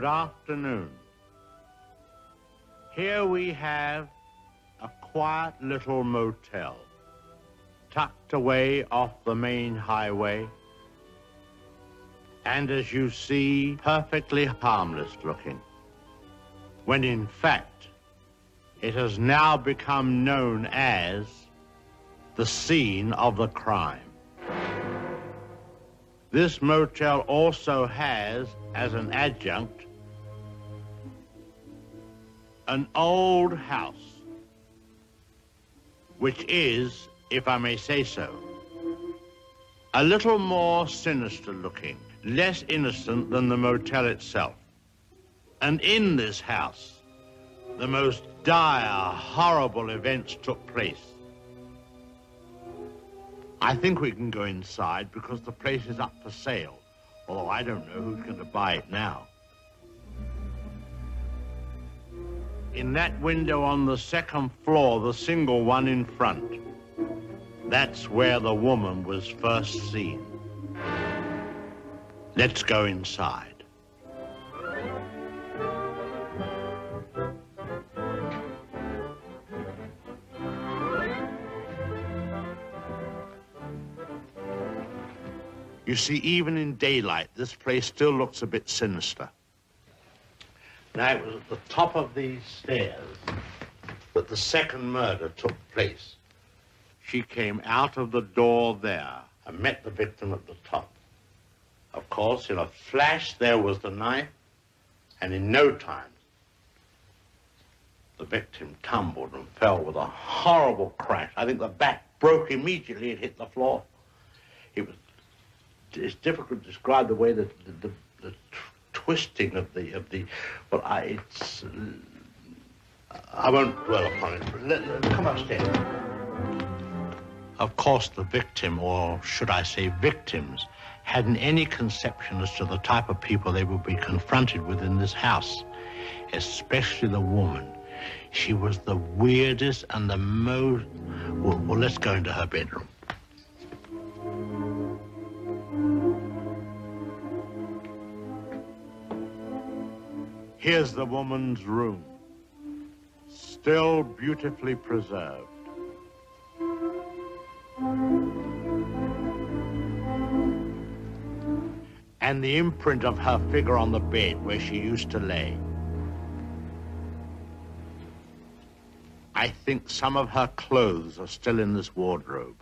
Good afternoon. Here we have a quiet little motel, tucked away off the main highway, and as you see, perfectly harmless looking, when in fact, it has now become known as the scene of the crime. This motel also has, as an adjunct, an old house, which is, if I may say so, a little more sinister looking, less innocent than the motel itself. And in this house, the most dire, horrible events took place. I think we can go inside because the place is up for sale, although I don't know who's going to buy it now. In that window on the second floor, the single one in front, that's where the woman was first seen. Let's go inside. You see, even in daylight, this place still looks a bit sinister. Now, it was at the top of these stairs that the second murder took place. She came out of the door there and met the victim at the top. Of course, in a flash, there was the knife, and in no time, the victim tumbled and fell with a horrible crash. I think the back broke immediately and hit the floor. It's difficult to describe the way that the twisting of the. Well, I won't dwell upon it. Come upstairs. Of course, the victim, or should I say victims, hadn't any conception as to the type of people they would be confronted with in this house, especially the woman. She was the weirdest and the most. Well, let's go into her bedroom. Here's the woman's room, still beautifully preserved. And the imprint of her figure on the bed where she used to lay. I think some of her clothes are still in this wardrobe.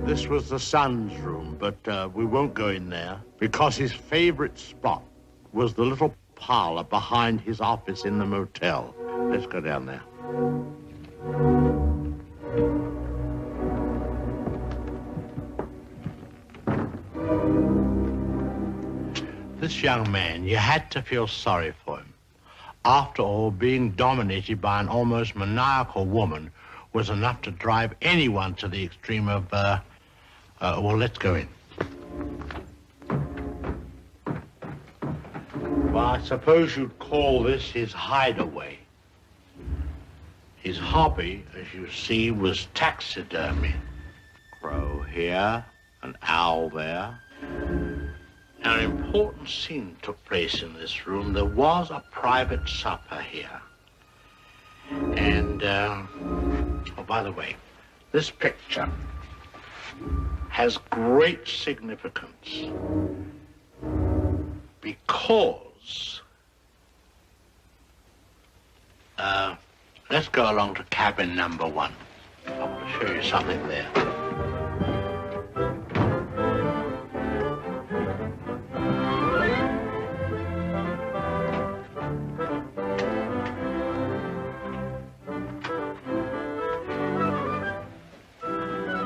This was the son's room, but we won't go in there because his favorite spot was the little parlor behind his office in the motel. Let's go down there. This young man, you had to feel sorry for him. After all, being dominated by an almost maniacal woman was enough to drive anyone to the extreme of, well, let's go in. Well, I suppose you'd call this his hideaway. His hobby, as you see, was taxidermy. Crow here, an owl there. Now, an important scene took place in this room. There was a private supper here. And, oh, by the way, this picture has great significance because, let's go along to cabin number 1. I want to show you something there.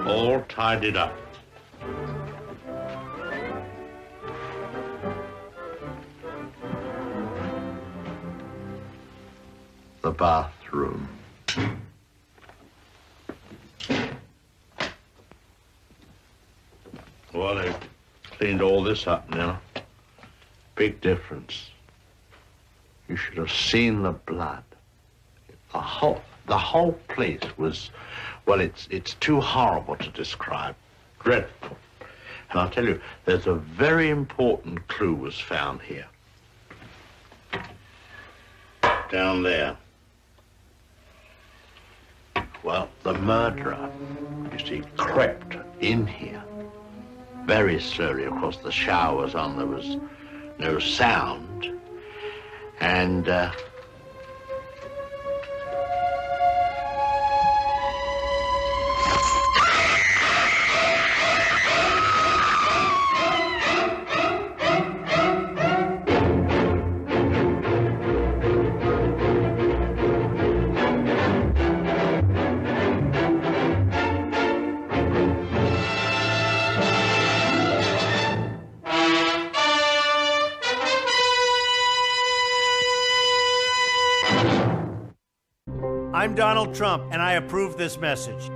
All tidied up. bathroom. Well, they've cleaned all this up now. Big difference. You should have seen the blood. The whole place was, well, it's too horrible to describe. Dreadful. And I'll tell you, there's a very important clue was found here. Down there. Well, the murderer, you see, crept in here very slowly. Of course, the shower was on, there was no sound. And, I'm Donald Trump, and I approve this message.